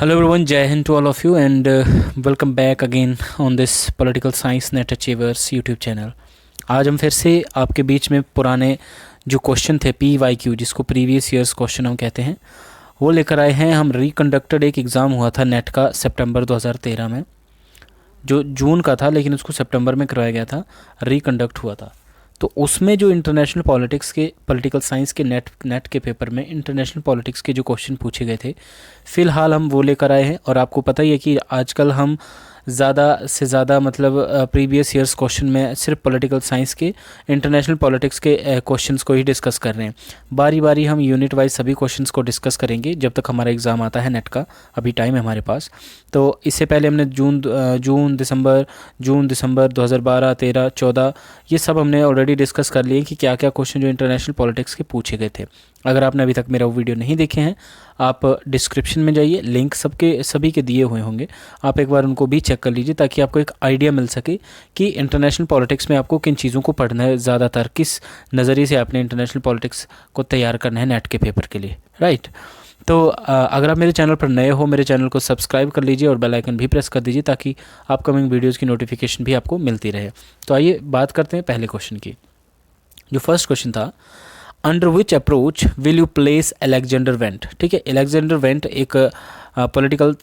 Hello everyone, Jai Hind to all of you and welcome back again on this Political Science Net Achievers YouTube channel। आज हम फिर से आपके बीच में पुराने जो क्वेश्चन थे PYQ, जिसको प्रीवियस ईयर्स क्वेश्चन हम कहते हैं, वो लेकर आए हैं। हम रिकंडक्टेड एक एग्ज़ाम हुआ था नेट का सितंबर 2013 में, जो जून का था लेकिन उसको सितंबर में करवाया गया था, रिकंडक्ट हुआ था। तो उसमें जो इंटरनेशनल पॉलिटिक्स के पॉलिटिकल साइंस के नेट के पेपर में इंटरनेशनल पॉलिटिक्स के जो क्वेश्चन पूछे गए थे, फ़िलहाल हम वो लेकर आए हैं। और आपको पता ही है कि आजकल हम ज़्यादा से ज़्यादा मतलब प्रीवियस ईयर्स क्वेश्चन में सिर्फ पॉलिटिकल साइंस के इंटरनेशनल पॉलिटिक्स के क्वेश्चंस को ही डिस्कस कर रहे हैं। बारी बारी हम यूनिट वाइज सभी क्वेश्चंस को डिस्कस करेंगे जब तक हमारा एग्ज़ाम आता है नेट का, अभी टाइम है हमारे पास। तो इससे पहले हमने जून दिसंबर 2012, 13, 14 ये सब हमने ऑलरेडी डिस्कस कर लिए कि क्या क्या क्वेश्चन जो इंटरनेशनल पॉलिटिक्स के पूछे गए थे। अगर आपने अभी तक मेरा वो वीडियो नहीं देखे हैं, आप डिस्क्रिप्शन में जाइए, लिंक सभी के दिए हुए होंगे, आप एक बार उनको भी चेक कर लीजिए ताकि आपको एक आइडिया मिल सके कि इंटरनेशनल पॉलिटिक्स में आपको किन चीज़ों को पढ़ना है, ज़्यादातर किस नज़रिए से आपने इंटरनेशनल पॉलिटिक्स को तैयार करना है नेट के पेपर के लिए, राइट। तो अगर आप मेरे चैनल पर नए हो, मेरे चैनल को सब्सक्राइब कर लीजिए और बेल आइकन भी प्रेस कर दीजिए ताकि अपकमिंग वीडियोज़ की नोटिफिकेशन भी आपको मिलती रहे। तो आइए बात करते हैं पहले क्वेश्चन की। जो फर्स्ट क्वेश्चन था, under which approach will you place Alexander went. ठीक है, अलेक्जेंडर वेंट एक पॉलिटिकल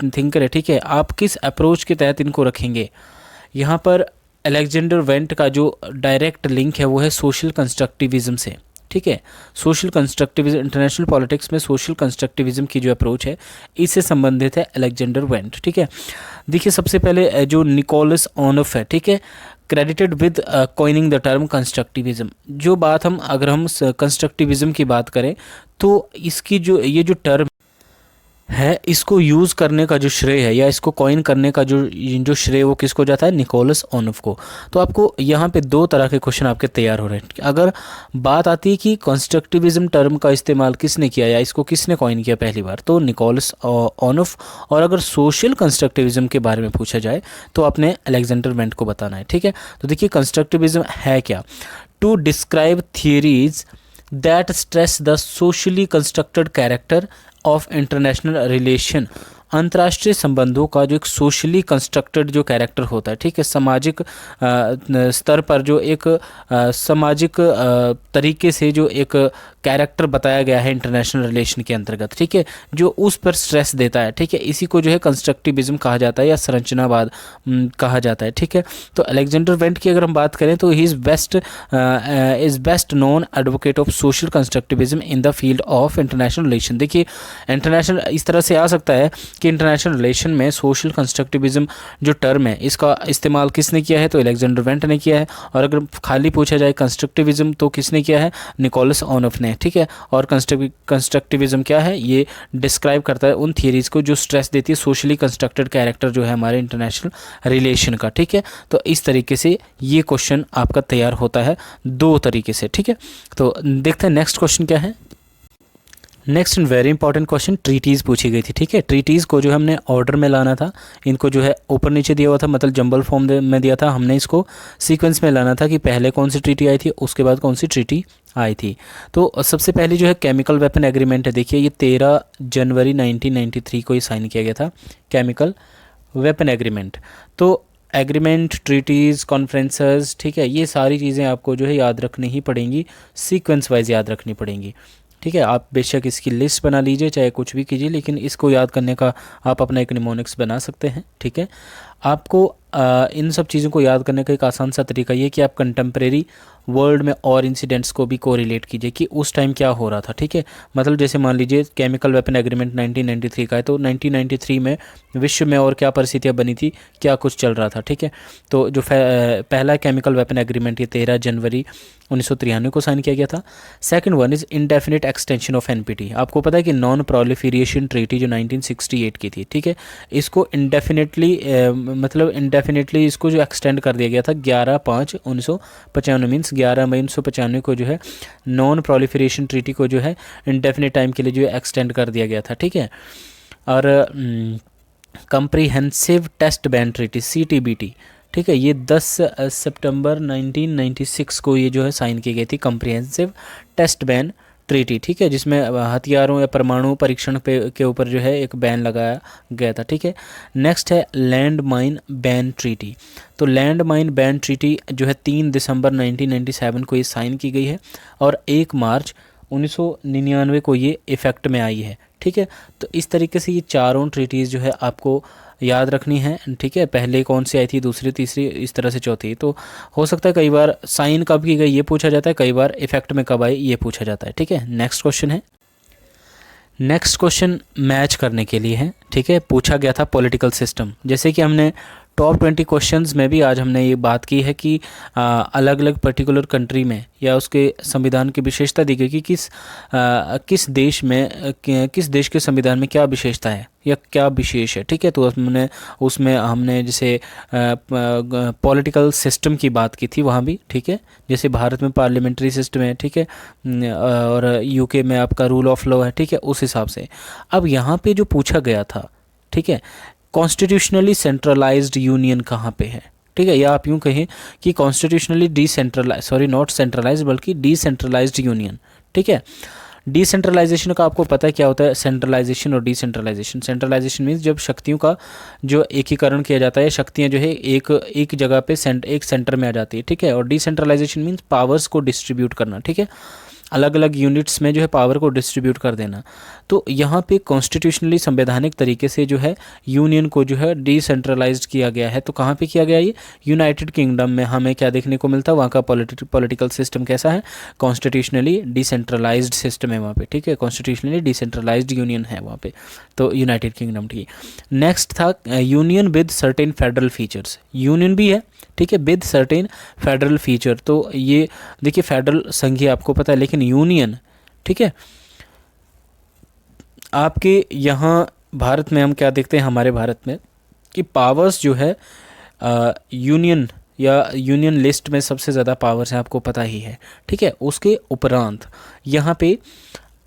थिंकर है। ठीक है, आप किस अप्रोच के तहत इनको रखेंगे। यहाँ पर अलेक्जेंडर वेंट का जो डायरेक्ट लिंक है वो है सोशल कंस्ट्रक्टिविज्म से। ठीक है, सोशल कंस्ट्रक्टिविज्म, इंटरनेशनल पॉलिटिक्स में सोशल कंस्ट्रक्टिविज्म की जो अप्रोच है इससे संबंधित है अलेक्जेंडर वेंट। ठीक है, देखिए सबसे पहले जो निकोलस ऑनफ है, ठीक है, credited with coining the term constructivism. जो बात अगर हम कंस्ट्रक्टिविज्म की बात करें तो इसकी ये जो टर्म है, इसको यूज़ करने का जो श्रेय है या इसको कॉइन करने का जो श्रेय वो किसको जाता है, निकोलस ऑनफ को। तो आपको यहाँ पे दो तरह के क्वेश्चन आपके तैयार हो रहे हैं। अगर बात आती है कि कंस्ट्रक्टिविज्म टर्म का इस्तेमाल किसने किया या इसको किसने कॉइन किया पहली बार, तो निकोलस ऑनफ। और अगर सोशल कंस्ट्रक्टिविज्म के बारे में पूछा जाए तो आपने अलेक्जेंडर वेंट को बताना है। ठीक है, तो देखिए कंस्ट्रक्टिविज्म है क्या, to describe theories that stress the socially constructed character of international relation. अंतर्राष्ट्रीय संबंधों का जो एक सोशली कंस्ट्रक्टेड जो कैरेक्टर होता है, ठीक है, सामाजिक स्तर पर जो एक सामाजिक तरीके से जो एक कैरेक्टर बताया गया है इंटरनेशनल रिलेशन के अंतर्गत, ठीक है, जो उस पर स्ट्रेस देता है। ठीक है, इसी को जो है कंस्ट्रक्टिविज्म कहा जाता है या संरचनावाद कहा जाता है। ठीक है, तो अलेक्जेंडर वेंट की अगर हम बात करें तो he is best known advocate of social constructivism in the field of international relation. देखिए इंटरनेशनल इस तरह से आ सकता है कि इंटरनेशनल रिलेशन में सोशल कंस्ट्रक्टिविज्म जो टर्म है इसका इस्तेमाल किसने किया है, तो अलेक्जेंडर वेंट ने किया है। और अगर खाली पूछा जाए कंस्ट्रक्टिविज्म तो किसने किया है, निकोलस ऑनफ ने। ठीक है, और कंस्ट्रक्टिविज्म क्या है, ये डिस्क्राइब करता है उन थियरीज़ को जो स्ट्रेस देती है सोशली कंस्ट्रक्टेड कैरेक्टर जो है हमारे इंटरनेशनल रिलेशन का। ठीक है, तो इस तरीके से ये क्वेश्चन आपका तैयार होता है दो तरीके से। ठीक है, तो देखते हैं नेक्स्ट क्वेश्चन क्या है। Next and very important question, treaties पूछी गई थी। ठीक है, ट्रीटीज़ को जो हमने ऑर्डर में लाना था, इनको जो है ऊपर नीचे दिया हुआ था, मतलब जंबल फॉर्म में दिया था, हमने इसको सीक्वेंस में लाना था कि पहले कौन सी ट्रीटी आई थी उसके बाद कौन सी ट्रीटी आई थी। तो सबसे पहले जो है केमिकल वेपन एग्रीमेंट है। देखिए ये 13 जनवरी 1993 को ही साइन किया गया था, केमिकल वेपन एग्रीमेंट। तो एग्रीमेंट, ट्रीटीज़, कॉन्फ्रेंसेस, ठीक है, ये सारी चीज़ें आपको जो है याद रखनी ही पड़ेंगी, सीक्वेंस वाइज याद रखनी पड़ेंगी। ठीक है, आप बेशक इसकी लिस्ट बना लीजिए, चाहे कुछ भी कीजिए, लेकिन इसको याद करने का आप अपना एक निमोनिक्स बना सकते हैं। ठीक है, आपको इन सब चीज़ों को याद करने का एक आसान सा तरीका ये कि आप कंटेम्प्रेरी वर्ल्ड में और इंसिडेंट्स को भी कोरिलेट कीजिए कि उस टाइम क्या हो रहा था। ठीक है, मतलब जैसे मान लीजिए केमिकल वेपन एग्रीमेंट 1993 का है, तो 1993 में विश्व में और क्या परिस्थितियाँ बनी थी, क्या कुछ चल रहा था। ठीक है, तो जो पहला केमिकल वेपन एग्रीमेंट ये 13 जनवरी 1993 को साइन किया गया था। Second one is indefinite extension of NPT. आपको पता है कि नॉन प्रोलिफरेशन ट्रीटी जो 1968 की थी, ठीक है, इसको इंडेफिनेटली मतलब इंडेफिनेटली इसको जो एक्सटेंड कर दिया गया था 11/5/1995 मीन्स 11 मई 1995 को जो है नॉन प्रोलिफरेशन ट्रीटी को जो है इंडेफिनिट टाइम के लिए जो है एक्सटेंड कर दिया गया था। ठीक है, और comprehensive test ban treaty CTBT, ठीक है, ये 10 सितंबर 1996 को ये जो है साइन की गई थी, कंप्रीहेंसिव टेस्ट बैन ट्रीटी, ठीक है, जिसमें हथियारों या परमाणु परीक्षण पे के ऊपर जो है एक बैन लगाया गया था, ठीक है। नेक्स्ट है लैंड माइन बैन ट्रीटी। तो लैंड माइन बैन ट्रीटी जो है 3 दिसंबर 1997 को ये साइन की गई है और 1 मार्च 1999 को ये इफ़ेक्ट में आई है, ठीक है। तो इस तरीके से ये चारों ट्रीटीज़ जो है आपको याद रखनी है, ठीक है। पहले कौन सी आई थी, दूसरी, तीसरी, इस तरह से चौथी। तो हो सकता है कई बार साइन कब की गई ये पूछा जाता है, कई बार इफेक्ट में कब आई ये पूछा जाता है, ठीक है। नेक्स्ट क्वेश्चन है, नेक्स्ट क्वेश्चन मैच करने के लिए है, ठीक है। पूछा गया था पॉलिटिकल सिस्टम, जैसे कि हमने टॉप 20 क्वेश्चंस में भी आज हमने ये बात की है कि अलग अलग पर्टिकुलर कंट्री में या उसके संविधान की विशेषता दी गई कि किस देश में किस देश के संविधान में क्या विशेषता है या क्या विशेष है, ठीक है। तो उसमें हमने जैसे पॉलिटिकल सिस्टम की बात की थी वहाँ भी, ठीक है। जैसे भारत में पार्लियामेंट्री सिस्टम है, ठीक है, और यूके में आपका रूल ऑफ लॉ है, ठीक है, उस हिसाब से। अब यहाँ पे जो पूछा गया था, ठीक है, कॉन्स्टिट्यूशनली सेंट्रलाइज्ड यूनियन कहाँ पे है, ठीक है, या आप यूँ कहें कि constitutionally decentralise, sorry not centralised बल्कि डिसेंट्रलाइज्ड यूनियन, ठीक है। डिसेंट्रलाइजेशन का आपको पता है क्या होता है, सेंट्रलाइजेशन और डिसेंट्रलाइजेशन। सेंट्रलाइजेशन मीन्स जब शक्तियों का जो एकीकरण किया जाता है, शक्तियाँ जो है एक जगह पे एक सेंटर में आ जाती है, ठीक है। और डिसेंट्रलाइजेशन मीन्स पावर्स को डिस्ट्रीब्यूट करना, ठीक है, अलग अलग यूनिट्स में जो है पावर को डिस्ट्रीब्यूट कर देना। तो यहाँ पे कॉन्स्टिट्यूशनली संवैधानिक तरीके से जो है यूनियन को जो है डिसेंट्रलाइज्ड किया गया है। तो कहाँ पे किया गया ये, यूनाइटेड किंगडम में। हमें क्या देखने को मिलता है, वहाँ का पॉलिटिकल सिस्टम कैसा है, कॉन्स्टिट्यूशनली डिसेंट्रलाइज्ड सिस्टम है वहाँ पे, ठीक है, कॉन्स्टिट्यूशनली डिसेंट्रलाइज्ड यूनियन है वहाँ पे, तो यूनाइटेड किंगडम, ठीक है। नेक्स्ट था union with certain federal features, union भी है, ठीक है, विद सर्टेन फेडरल फीचर। तो ये देखिए फेडरल संघीय आपको पता है, लेकिन यूनियन, ठीक है, आपके यहाँ भारत में हम क्या देखते हैं, हमारे भारत में कि पावर्स जो है यूनियन या यूनियन लिस्ट में सबसे ज़्यादा पावर्स हैं, आपको पता ही है, ठीक है। उसके उपरांत यहाँ पे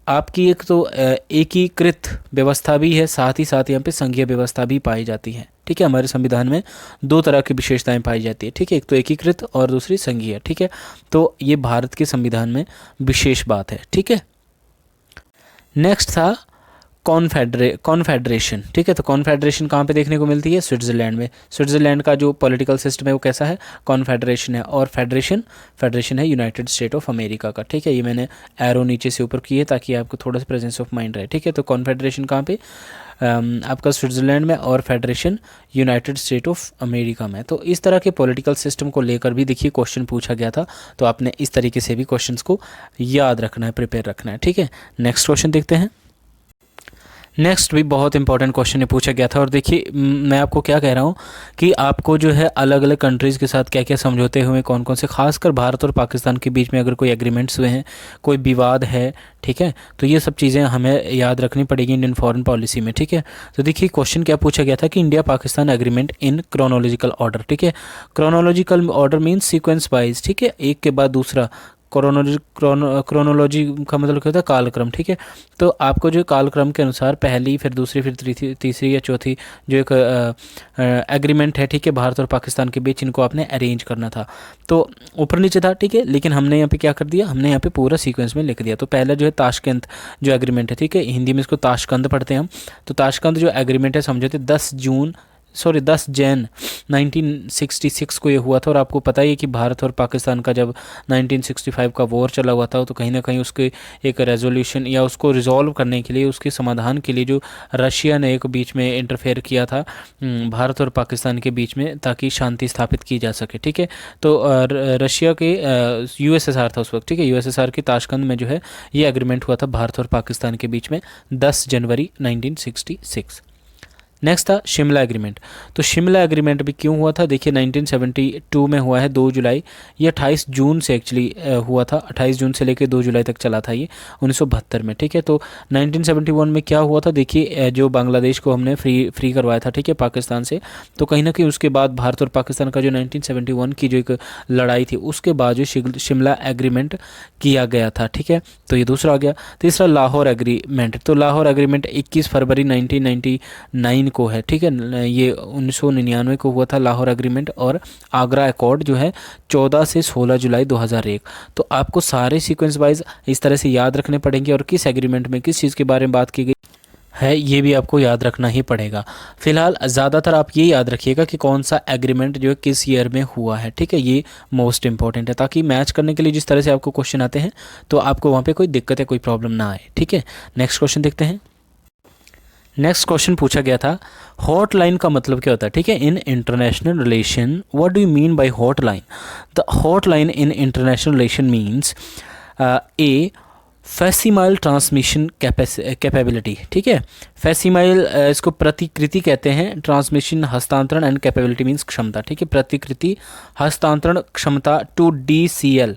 आपकी एक तो एकीकृत व्यवस्था भी है, साथ ही साथ यहाँ पे संघीय व्यवस्था भी पाई जाती है, ठीक है। हमारे संविधान में 2 तरह की विशेषताएं पाई जाती है, ठीक है, एक तो एकीकृत और दूसरी संघीय, ठीक है। तो ये भारत के संविधान में विशेष बात है, ठीक है। नेक्स्ट था कॉन्फेडरेशन, ठीक है। तो कॉन्फेडरेशन कहाँ पे देखने को मिलती है, स्विट्ज़रलैंड में। स्विट्ज़रलैंड का जो पॉलिटिकल सिस्टम है वो कैसा है, कॉन्फेडरेशन है। और फेडरेशन है यूनाइटेड स्टेट ऑफ अमेरिका का, ठीक है। ये मैंने एरो नीचे से ऊपर की है ताकि आपको थोड़ा सा प्रेजेंस ऑफ माइंड रहे, ठीक है। तो कॉन्फेडरेशन कहाँ पे, आपका स्विट्ज़रलैंड में, और federation United state of America में। तो इस तरह के पॉलिटिकल सिस्टम को लेकर भी देखिए क्वेश्चन पूछा गया था, तो आपने इस तरीके से भी क्वेश्चंस को याद रखना है, प्रिपेयर रखना है, ठीक है। नेक्स्ट क्वेश्चन देखते हैं। नेक्स्ट भी बहुत इंपॉर्टेंट क्वेश्चन ने पूछा गया था, और देखिए मैं आपको क्या कह रहा हूँ कि आपको जो है अलग अलग कंट्रीज़ के साथ क्या क्या समझौते हुए, कौन कौन से, खासकर भारत और पाकिस्तान के बीच में अगर कोई एग्रीमेंट्स हुए हैं, कोई विवाद है, ठीक है, तो ये सब चीज़ें हमें याद रखनी पड़ेगी इंडियन फॉरेन पॉलिसी में, ठीक है। तो देखिए क्वेश्चन क्या पूछा गया था कि India Pakistan agreement in chronological order, ठीक है। Chronological order means sequence wise, ठीक है, एक के बाद दूसरा। क्रोनोलॉजी का मतलब क्या होता है, कालक्रम, ठीक है। तो आपको जो कालक्रम के अनुसार पहली, फिर दूसरी, फिर तीसरी या चौथी जो एक एग्रीमेंट है, ठीक है, भारत और पाकिस्तान के बीच, इनको आपने अरेंज करना था। तो ऊपर नीचे था, ठीक है, लेकिन हमने यहाँ पे क्या कर दिया, हमने यहाँ पे पूरा सीक्वेंस में लिख दिया। तो पहला जो है ताशकंद जो एग्रीमेंट है, ठीक है, हिंदी में इसको ताशकंद पढ़ते हैं हम। तो ताशकंद जो एग्रीमेंट है समझौते 10 जैन 1966 को ये हुआ था। और आपको पता ही है कि भारत और पाकिस्तान का जब 1965 का वॉर चला हुआ था, तो कहीं ना कहीं उसके एक रेजोल्यूशन या उसको रिजॉल्व करने के लिए, उसके समाधान के लिए जो रशिया ने एक बीच में इंटरफेयर किया था भारत और पाकिस्तान के बीच में, ताकि शांति स्थापित की जा सके, ठीक है। तो रशिया के USSR था उस वक्त, ठीक है, USSR के ताशकंद में जो है ये एग्रीमेंट हुआ था भारत और पाकिस्तान के बीच में 10 जनवरी 1966। नेक्स्ट था शिमला एग्रीमेंट। तो शिमला एग्रीमेंट भी क्यों हुआ था, देखिए 1972 में हुआ है, 2 जुलाई, ये 28 जून से एक्चुअली हुआ था, 28 जून से लेकर 2 जुलाई तक चला था ये 1972 में, ठीक है। तो 1971 में क्या हुआ था, देखिए जो बांग्लादेश को हमने फ्री करवाया था, ठीक है, पाकिस्तान से। तो कहीं ना कहीं उसके बाद भारत और पाकिस्तान का जो 1971 की जो एक लड़ाई थी, उसके बाद जो शिमला एग्रीमेंट किया गया था, ठीक है। तो ये दूसरा आ गया। तीसरा लाहौर एग्रीमेंट। तो लाहौर एग्रीमेंट 21 फरवरी 1999 को है, ठीक है, ये 1999 को हुआ था लाहौर एग्रीमेंट, और आगरा अकॉर्ड जो है 14 से 16 जुलाई 2001। तो आपको सारे सीक्वेंस वाइज इस तरह से याद रखने पड़ेंगे, और किस एग्रीमेंट में किस चीज़ के बारे में बात की गई है ये भी आपको याद रखना ही पड़ेगा। फिलहाल ज़्यादातर आप ये याद रखिएगा कि कौन सा एग्रीमेंट जो है किस ईयर में हुआ है, ठीक है, ये मोस्ट इंपॉर्टेंट है, ताकि मैच करने के लिए जिस तरह से आपको क्वेश्चन आते हैं तो आपको वहाँ पे कोई दिक्कत या कोई प्रॉब्लम ना आए, ठीक है। नेक्स्ट क्वेश्चन देखते हैं। नेक्स्ट क्वेश्चन पूछा गया था हॉटलाइन का मतलब क्या होता है, ठीक है। In international relation what do you mean by hotline? The hotline in international relation means a facsimile transmission capability, ठीक है। फैसिमाइल इसको प्रतिकृति कहते हैं, ट्रांसमिशन हस्तांतरण, एंड कैपेबिलिटी मीन्स क्षमता, ठीक है। प्रतिकृति हस्तांतरण क्षमता to DCL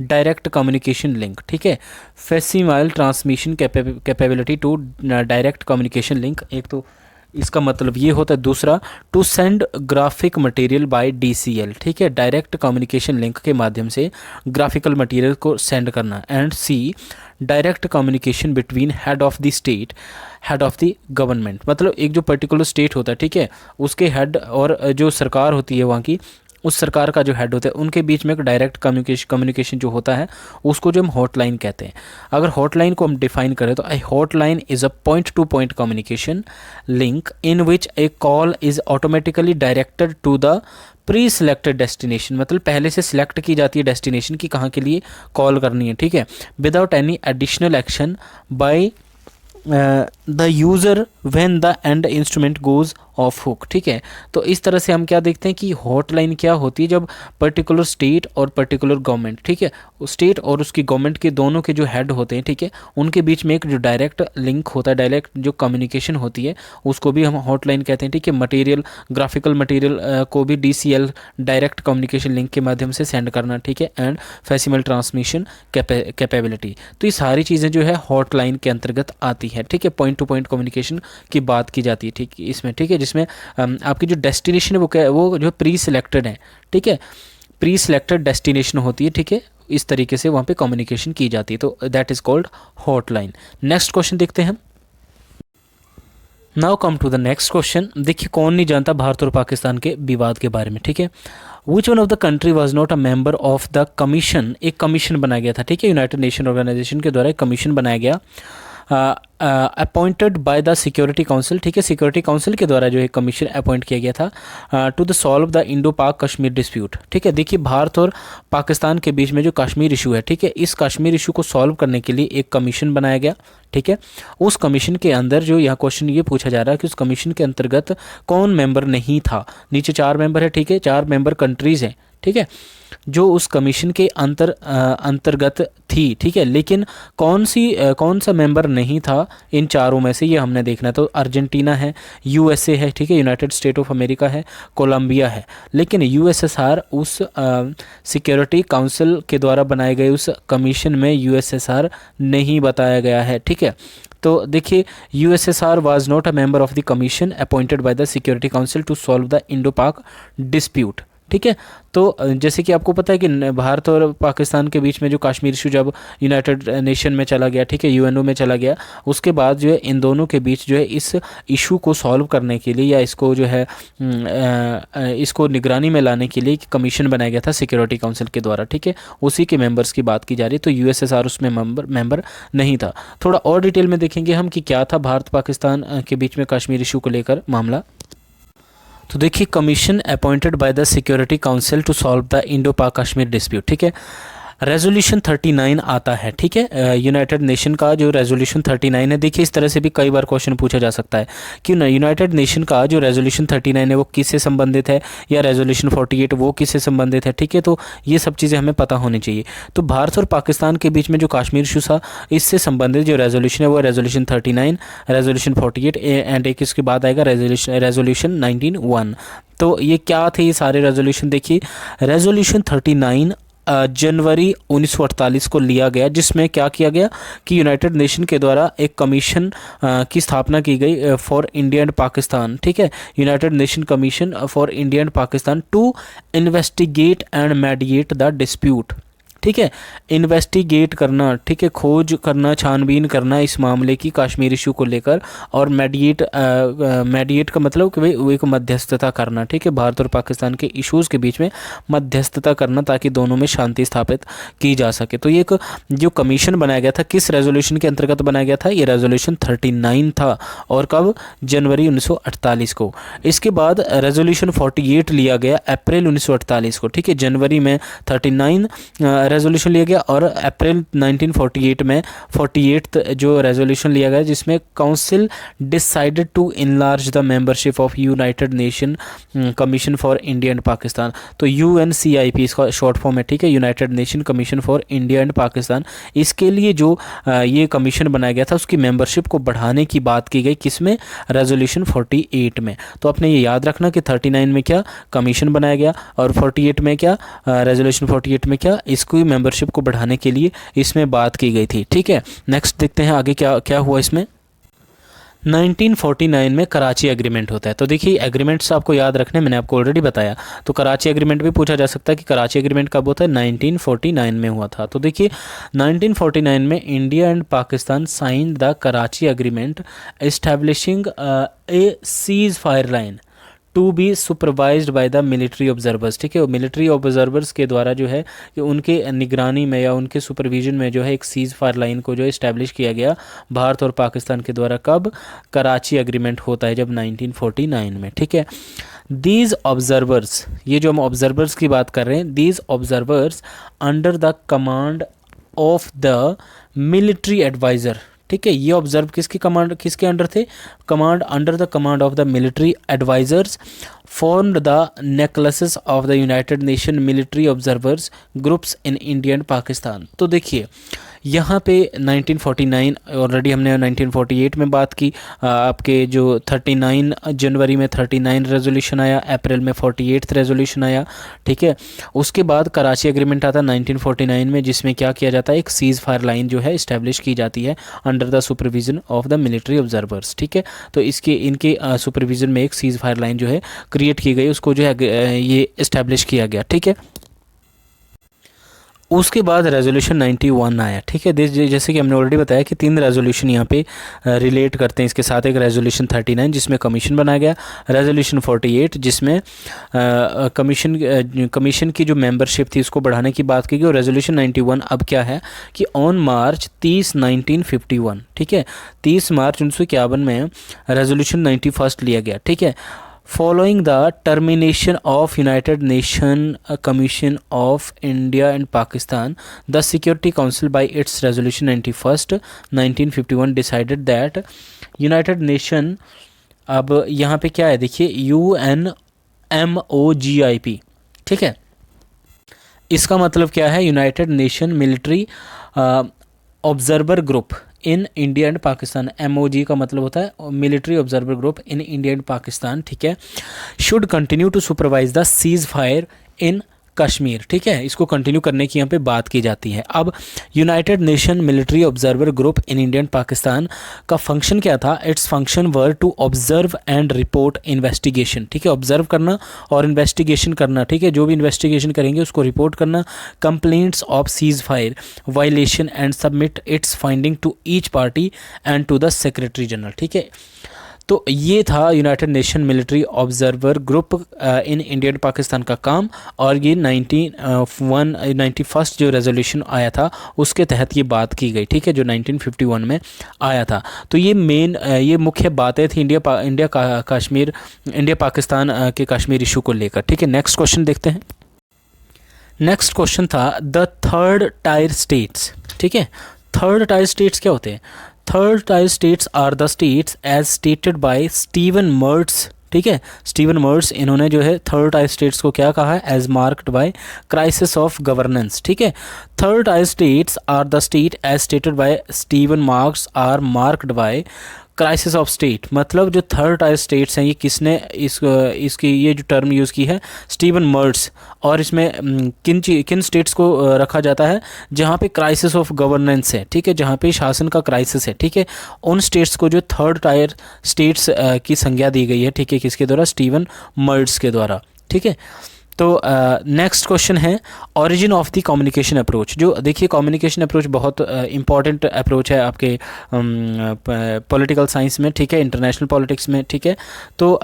direct communication link, ठीक है। Facsimile transmission capability to direct communication link, एक तो इसका मतलब ये होता है। दूसरा to send graphic material by DCL, ठीक है, डायरेक्ट कम्युनिकेशन लिंक के माध्यम से ग्राफिकल मटेरियल को सेंड करना। And C direct communication between head of the state, head of the government, मतलब एक जो पर्टिकुलर स्टेट होता है, ठीक है, उसके हेड और जो सरकार होती है वहाँ की, उस सरकार का जो हेड होता है, उनके बीच में एक डायरेक्ट कम्युनिकेशन जो होता है उसको जो हम हॉटलाइन कहते हैं। अगर हॉटलाइन को हम डिफाइन करें तो a hotline is a point to point communication link in which a call is automatically directed to the pre selected destination, मतलब पहले से सिलेक्ट की जाती है डेस्टिनेशन की कहाँ के लिए कॉल करनी है, ठीक है, without any additional action by the user when the end instrument goes of hook, ठीक है। तो इस तरह से हम क्या देखते हैं कि हॉटलाइन क्या होती है, जब पर्टिकुलर स्टेट और पर्टिकुलर गवर्नमेंट, ठीक है, स्टेट और उसकी गवर्नमेंट के दोनों के जो हेड होते हैं, ठीक है, उनके बीच में एक जो डायरेक्ट लिंक होता है, डायरेक्ट जो कम्युनिकेशन होती है, उसको भी हम हॉटलाइन कहते हैं, ठीक है। मटेरियल, ग्राफिकल मटेरियल को भी DCL डायरेक्ट कम्युनिकेशन लिंक के माध्यम से सेंड करना, ठीक है। एंड फैसिमल ट्रांसमिशन कैपेबिलिटी, तो ये सारी चीज़ें जो है हॉटलाइन के अंतर्गत आती है, ठीक है। पॉइंट टू पॉइंट कम्युनिकेशन की बात की जाती है, ठीक, इसमें, ठीक है, जिसमें आपकी जो डेस्टिनेशन है वो जो प्री सिलेक्टेड है, ठीक है, प्री सिलेक्टेड डेस्टिनेशन होती है, ठीक है, इस तरीके से वहाँ पे कम्युनिकेशन की जाती है, तो that is called hotline. Next question देखते हैं। Now come to the next question. देखिए, कौन नहीं जानता भारत और पाकिस्तान के विवाद के बारे में, ठीक है। Which one of the country was not a member of the commission, एक कमीशन बनाया गया था, ठीक है, यूनाइटेड नेशन ऑर्गेनाइजेशन के द्वारा एक कमीशन बनाया गया, appointed by the security council, ठीक है, सिक्योरिटी काउंसिल के द्वारा जो है कमीशन अपॉइंट किया गया था to the solve the Indo Pak Kashmir dispute, ठीक है। देखिए, भारत और पाकिस्तान के बीच में जो कश्मीर इशू है, ठीक है, इस कश्मीर इशू को सॉल्व करने के लिए एक कमीशन बनाया गया, ठीक है। उस कमीशन के अंदर जो यहाँ क्वेश्चन ये पूछा जा रहा है कि उस कमीशन के अंतर्गत कौन मेंबर नहीं था। नीचे 4 मेंबर है, ठीक है, 4 मेंबर कंट्रीज़ हैं, ठीक है, जो उस कमीशन के अंतर्गत थी, ठीक है, लेकिन कौन सा मेंबर नहीं था इन चारों में से, ये हमने देखना है। तो अर्जेंटीना है, USA है, ठीक है, यूनाइटेड स्टेट ऑफ अमेरिका है, कोलंबिया है, लेकिन USSR उस सिक्योरिटी काउंसिल के द्वारा बनाए गए उस कमीशन में USSR नहीं बताया गया है, ठीक है। तो देखिए, USSR was not a member of the commission appointed by the security council to solve the Indo Pak dispute, ठीक है। तो जैसे कि आपको पता है कि भारत और पाकिस्तान के बीच में जो कश्मीर इशू जब यूनाइटेड नेशन में चला गया, ठीक है, UNO में चला गया, उसके बाद जो है इन दोनों के बीच जो है इस इशू को सॉल्व करने के लिए या इसको जो है इसको निगरानी में लाने के लिए एक कमीशन बनाया गया था सिक्योरिटी काउंसिल के द्वारा, ठीक है, उसी के मेंबर्स की बात की जा रही है। तो USSR उसमें मेंबर नहीं था। थोड़ा और डिटेल में देखेंगे हम कि क्या था भारत पाकिस्तान के बीच में कश्मीर इशू को लेकर मामला। तो देखिए, commission appointed by the security council to solve the Indo Pak Kashmir dispute, ठीक है, रेजोल्यूशन 39 आता है, ठीक है, यूनाइटेड नेशन का जो रेजोल्यूशन 39 है। देखिए, इस तरह से भी कई बार क्वेश्चन पूछा जा सकता है कि यूनाइटेड नेशन का जो रेजोल्यूशन 39 है वो किससे संबंधित है, या रेजोल्यूशन 48 वो किससे संबंधित है, ठीक है। तो ये सब चीज़ें हमें पता होनी चाहिए। तो भारत और पाकिस्तान के बीच में जो कश्मीर इशू था, इससे संबंधित जो रेजोल्यूशन है वो रेजोल्यूशन 39, रेजोल्यूशन 48 एंड एक इसके बाद आएगा रेजोल्यूशन 19-1। तो ये क्या थे ये सारे रेजोल्यूशन? देखिए, रेजोल्यूशन 39 जनवरी 1948 को लिया गया, जिसमें क्या किया गया कि यूनाइटेड नेशन के द्वारा एक कमीशन की स्थापना की गई फॉर इंडिया एंड पाकिस्तान, ठीक है, united nation commission for India and Pakistan to investigate and mediate the dispute, ठीक है, इन्वेस्टिगेट करना, ठीक है, खोज करना, छानबीन करना इस मामले की कश्मीर इशू को लेकर, और मेडिएट का मतलब कि भाई वो एक मध्यस्थता करना, ठीक है, भारत और पाकिस्तान के इश्यूज़ के बीच में मध्यस्थता करना ताकि दोनों में शांति स्थापित की जा सके। तो ये एक जो कमीशन बनाया गया था किस रेजोल्यूशन के अंतर्गत बनाया गया था, ये रेजोल्यूशन 39 था, और कब, जनवरी 1948 को। इसके बाद रेजोल्यूशन 48 लिया गया अप्रैल 1948 को, ठीक है, जनवरी में 39 रेजोल्यूशन लिया गया, और अप्रैल 1948 में 48 जो रेजोल्यूशन लिया गया जिसमें council decided to enlarge the membership of united nation commission for India and Pakistan. तो UNCIP इसका शॉर्ट फॉर्म है, ठीक है, united nation commission for India and Pakistan. इसके लिए जो ये कमीशन बनाया गया था उसकी मेंबरशिप को बढ़ाने की बात की गई, किसमें, रेजोल्यूशन 48 में। तो आपने ये याद रखना कि 39 में क्या कमीशन बनाया गया, और 48 में क्या, रेजोल्यूशन 48 में क्या, इसकी मेंबरशिप को बढ़ाने के लिए इसमें बात की गई थी, ठीक है। नेक्स्ट देखते हैं आगे क्या क्या हुआ इसमें। 1949 में कराची एग्रीमेंट होता है। तो देखिए एग्रीमेंट्स आपको याद रखने, मैंने आपको ऑलरेडी बताया, तो कराची एग्रीमेंट भी पूछा जा सकता है कि कराची एग्रीमेंट कब होता है, 1949 में हुआ था। तो देखिए 1949 में India and Pakistan sign the Karachi agreement establishing a ceasefire line to be supervised by the military observers, ठीक है, मिलिट्री ऑब्जर्वर्स के द्वारा जो है कि उनके निगरानी में या उनके सुपरविजन में जो है एक सीज फायर लाइन को जो है इस्टेब्लिश किया गया भारत और पाकिस्तान के द्वारा। कब, कराची एग्रीमेंट होता है जब 1949 में, ठीक है। दीज ऑब्जर्वर्स, ये जो हम ऑब्जर्वर्स की बात कर रहे हैं, these observers under the command of the military adviser, ठीक है, ये ऑब्जर्व किसके अंडर थे, command under the command of the military advisers formed the necklaces of the united nation military observers groups in India and Pakistan. तो देखिए यहाँ पे 1949 already हमने 1948 में बात की, आपके जो 39 जनवरी में 39 रेजोल्यूशन आया, अप्रैल में 48 रेजोल्यूशन आया, ठीक है। उसके बाद कराची एग्रीमेंट आता 1949 में, जिसमें क्या किया जाता है, एक सीज फायर लाइन जो है इस्टेब्लिश की जाती है under the supervision of the military observers, ठीक है। तो इनके सुपरविजन में एक सीज फायर लाइन जो है क्रिएट की गई, उसको जो है ये इस्टेब्लिश किया गया, ठीक है। उसके बाद रेजोल्यूशन 91 आया, ठीक है। जैसे कि हमने ऑलरेडी बताया कि 3 रेजोल्यूशन यहाँ पे रिलेट करते हैं इसके साथ। एक रेजोल्यूशन 39 जिसमें कमीशन बनाया गया, रेजोल्यूशन 48 जिसमें कमीशन की जो मेंबरशिप थी उसको बढ़ाने की बात की गई, और रेजोल्यूशन 91 अब क्या है कि ऑन मार्च 30 1951, ठीक है, 30 मार्च 1951 में रेजोल्यूशन 91 लिया गया, ठीक है। Following the termination of United Nations Commission of India and Pakistan, the Security Council by its resolution 91st 1951 decided that United Nation, अब यहाँ पे क्या है देखिए, UNMOGIP, ठीक है, इसका मतलब क्या है, united nation military observer group in India and Pakistan. MOG का मतलब होता है military observer group in India and Pakistan, ठीक है, should continue to supervise the cease fire in Kashmir, ठीक है, इसको कंटिन्यू करने की यहाँ पे बात की जाती है। अब united nation military observer group in India and Pakistan का फंक्शन क्या था, its function were to observe and report investigation, ठीक है, ऑब्जर्व करना और इन्वेस्टिगेशन करना, ठीक है, जो भी इन्वेस्टिगेशन करेंगे उसको रिपोर्ट करना, complaints of cease fire violation and submit its finding to each party and to the secretary general, ठीक है। तो ये था united nation military observer group in India and Pakistan का काम, और ये 91 जो रेजोल्यूशन आया था उसके तहत ये बात की गई, ठीक है, जो 1951 में आया था। तो ये मुख्य बातें थी इंडिया पाकिस्तान के कश्मीर इशू को लेकर, ठीक है। नेक्स्ट क्वेश्चन देखते हैं। नेक्स्ट क्वेश्चन था द थर्ड टायर स्टेट्स, ठीक है, थर्ड टायर स्टेट्स क्या होते हैं, third tier states are the states as stated by Steven Metz, ठीक है, स्टीवन मर्ट्स इन्होंने जो है थर्ड टायर स्टेट्स को क्या कहा है, as marked by crisis of governance, ठीक है। Third tier states are the state as stated by Steven Marx are marked by crisis of state. मतलब जो थर्ड टायर स्टेट्स हैं ये किसने इसकी ये जो टर्म यूज़ की है, स्टीवन मर्ट्स, और इसमें किन स्टेट्स को रखा जाता है जहाँ पे क्राइसिस ऑफ गवर्नेंस है, ठीक है, जहाँ पे शासन का क्राइसिस है, ठीक है, उन स्टेट्स को जो थर्ड टायर स्टेट्स की संज्ञा दी गई है, ठीक है, किसके द्वारा, स्टीवन मर्ट्स के द्वारा, ठीक है। तो नेक्स्ट क्वेश्चन है origin of the communication approach. जो देखिए कम्युनिकेशन अप्रोच बहुत इंपॉर्टेंट अप्रोच है आपके पॉलिटिकल साइंस में, ठीक है, इंटरनेशनल पॉलिटिक्स में, ठीक है। तो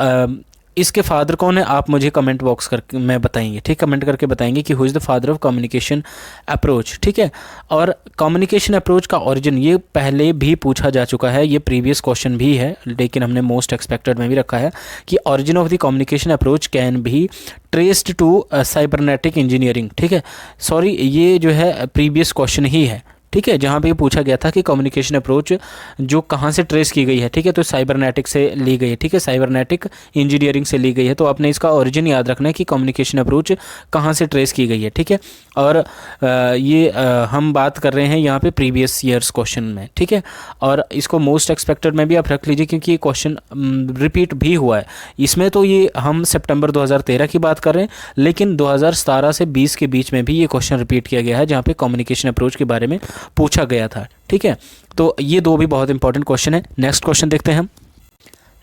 इसके फादर कौन है आप मुझे कमेंट बॉक्स करके में बताएंगे, ठीक, कमेंट करके बताएंगे कि who is the father of communication approach, ठीक है। और कम्युनिकेशन अप्रोच का ओरिजिन ये पहले भी पूछा जा चुका है, ये प्रीवियस क्वेश्चन भी है, लेकिन हमने मोस्ट एक्सपेक्टेड में भी रखा है कि origin of the communication approach can भी ट्रेस्ड टू साइबरनेटिक इंजीनियरिंग, ठीक है। सॉरी, ये जो है प्रीवियस क्वेश्चन ही है, ठीक है, जहाँ पे पूछा गया था कि कम्युनिकेशन अप्रोच जो कहाँ से ट्रेस की गई है, ठीक है, तो साइबरनेटिक से ली गई है, ठीक है, साइबरनेटिक इंजीनियरिंग से ली गई है। तो आपने इसका ओरिजिन याद रखना है कि कम्युनिकेशन अप्रोच कहाँ से ट्रेस की गई है, ठीक है। और ये हम बात कर रहे हैं यहाँ पे प्रीवियस ईयर्स क्वेश्चन में, ठीक है। और इसको मोस्ट एक्सपेक्टेड में भी आप रख लीजिए क्योंकि ये क्वेश्चन रिपीट भी हुआ है इसमें। तो ये हम सितंबर 2013 की बात कर रहे हैं, लेकिन 2017 से 20 के बीच में भी ये क्वेश्चन रिपीट किया गया है जहाँ पे कम्युनिकेशन अप्रोच के बारे में पूछा गया था, ठीक है। तो ये दो भी बहुत इंपॉर्टेंट क्वेश्चन है। नेक्स्ट क्वेश्चन देखते हैं हम।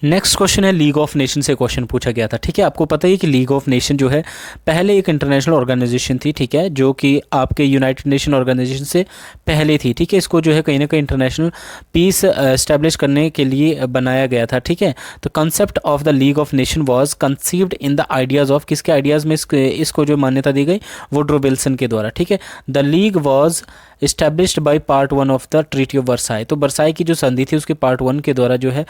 नेक्स्ट क्वेश्चन है लीग ऑफ नेशन से क्वेश्चन पूछा गया था, ठीक है। आपको पता है कि लीग ऑफ नेशन जो है पहले एक इंटरनेशनल ऑर्गेनाइजेशन थी, ठीक है, जो कि आपके यूनाइटेड नेशन ऑर्गेनाइजेशन से पहले थी, ठीक है। इसको जो है कहीं ना कहीं इंटरनेशनल पीस एस्टैब्लिश करने के लिए बनाया गया था, ठीक है। तो concept of the league of nation was conceived in the ideas of, किसके आइडियाज़ में इसको जो मान्यता दी गई, वुड्रो विल्सन के द्वारा, ठीक है। The league was established by part 1 of the treaty of Versailles. तो वर्साई की जो संधि थी उसके पार्ट 1 के द्वारा जो है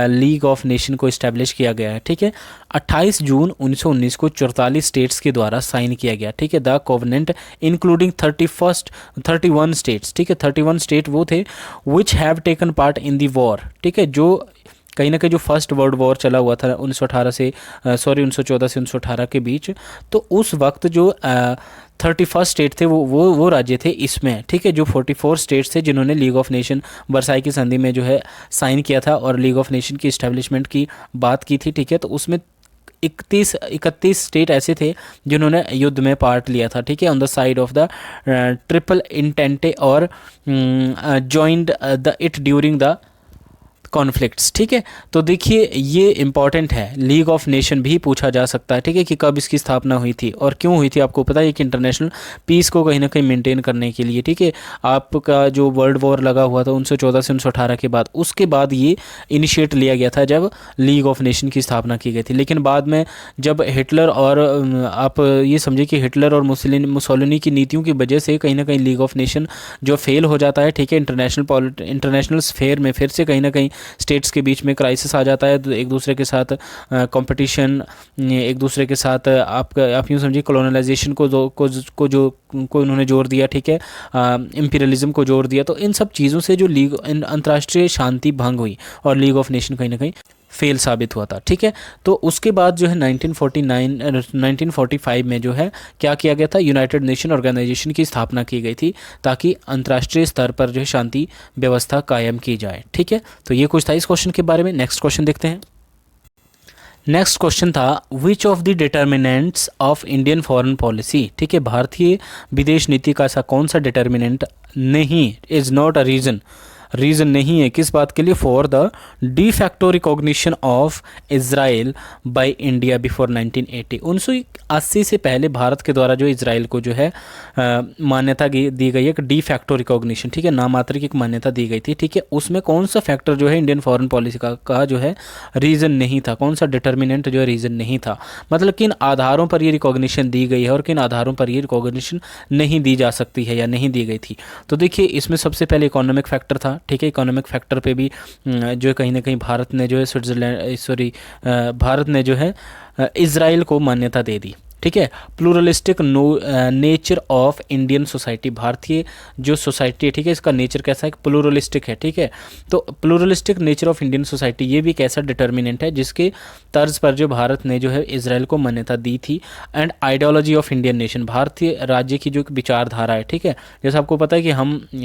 लीग ऑफ नेशन को इस्टेब्लिश किया गया है, ठीक है। 28 जून 1919 को 44 स्टेट्स के द्वारा साइन किया गया, ठीक है। द कोवेनेंट इंक्लूडिंग 31 स्टेट्स, ठीक है, 31 स्टेट वो थे which have taken part in the war, ठीक है, जो कहीं ना कहीं जो फर्स्ट वर्ल्ड वॉर चला हुआ था 1914 से 1918 के बीच। तो उस वक्त जो 31 स्टेट थे वो राज्य थे इसमें, ठीक है। जो 44 स्टेट्स थे जिन्होंने लीग ऑफ नेशन वर्साई की संधि में जो है साइन किया था और लीग ऑफ नेशन की इस्टेब्लिशमेंट की बात की थी, ठीक है। तो उसमें 31 स्टेट ऐसे थे जिन्होंने युद्ध में पार्ट लिया था, ठीक है, on the side of the triple entente और joined the it during the conflicts, ठीक है। तो देखिए ये इंपॉर्टेंट है, लीग ऑफ नेशन भी पूछा जा सकता है, ठीक है, कि कब इसकी स्थापना हुई थी और क्यों हुई थी। आपको पता है कि इंटरनेशनल पीस को कहीं ना कहीं मेंटेन करने के लिए, ठीक है। आपका जो वर्ल्ड वॉर लगा हुआ था 1914 से 1918 के बाद, उसके बाद ये इनिशिएट लिया गया था जब लीग ऑफ नेशन की स्थापना की गई थी। लेकिन बाद में जब हिटलर और आप ये समझिए कि हिटलर और मुसोलिनी की नीतियों की वजह से कहीं ना कहीं लीग ऑफ नेशन जो फेल हो जाता है, ठीक है, इंटरनेशल स्फेयर में फिर से कहीं ना कहीं स्टेट्स के बीच में क्राइसिस आ जाता है। तो एक दूसरे के साथ कंपटीशन, एक दूसरे के साथ आप यूँ समझिए कॉलोनाइजेशन को उन्होंने जोर दिया, ठीक है, इंपीरियलिज्म को जोर दिया। तो इन सब चीज़ों से जो लीग अंतर्राष्ट्रीय शांति भंग हुई और लीग ऑफ नेशन कहीं ना कहीं फेल साबित हुआ था, ठीक है। तो उसके बाद जो है 1945 में जो है क्या किया गया था, यूनाइटेड नेशन ऑर्गेनाइजेशन की स्थापना की गई थी ताकि अंतर्राष्ट्रीय स्तर पर जो है शांति व्यवस्था कायम की जाए, ठीक है। तो ये कुछ था इस क्वेश्चन के बारे में। नेक्स्ट क्वेश्चन देखते हैं। नेक्स्ट क्वेश्चन था which of the determinants of Indian foreign policy, ठीक है, भारतीय विदेश नीति का ऐसा कौन सा डिटर्मिनेंट नहीं, इज़ नॉट अ रीज़न नहीं है किस बात के लिए, for the de facto recognition of Israel by India before 1980। 1980 से पहले भारत के द्वारा जो इज़राइल को जो है मान्यता दी गई, एक डी फैक्टो रिकॉग्निशन, ठीक है, नामात्र की एक मान्यता दी गई थी, ठीक है। उसमें कौन सा फैक्टर जो है इंडियन फॉरेन पॉलिसी का जो है रीज़न नहीं था, कौन सा डिटर्मिनेंट जो है रीज़न नहीं था, मतलब किन आधारों पर ये रिकॉग्निशन दी गई है और किन आधारों पर ये रिकॉग्निशन नहीं दी जा सकती है या नहीं दी गई थी। तो देखिए इसमें सबसे पहले इकोनॉमिक फैक्टर था, ठीक है। इकोनॉमिक फैक्टर पे भी जो कहीं ना कहीं भारत ने जो है भारत ने जो है इज़राइल को मान्यता दे दी, ठीक है। Pluralistic nature of Indian society, भारतीय जो सोसाइटी है, ठीक है, इसका नेचर कैसा है, प्लूरलिस्टिक है, ठीक है। तो pluralistic nature of Indian society ये भी एक ऐसा डिटर्मिनेंट है जिसके तर्ज पर जो भारत ने जो है इजराइल को मान्यता दी थी। And ideology of Indian nation, भारतीय राज्य की जो विचारधारा है, ठीक है, जैसे आपको पता है कि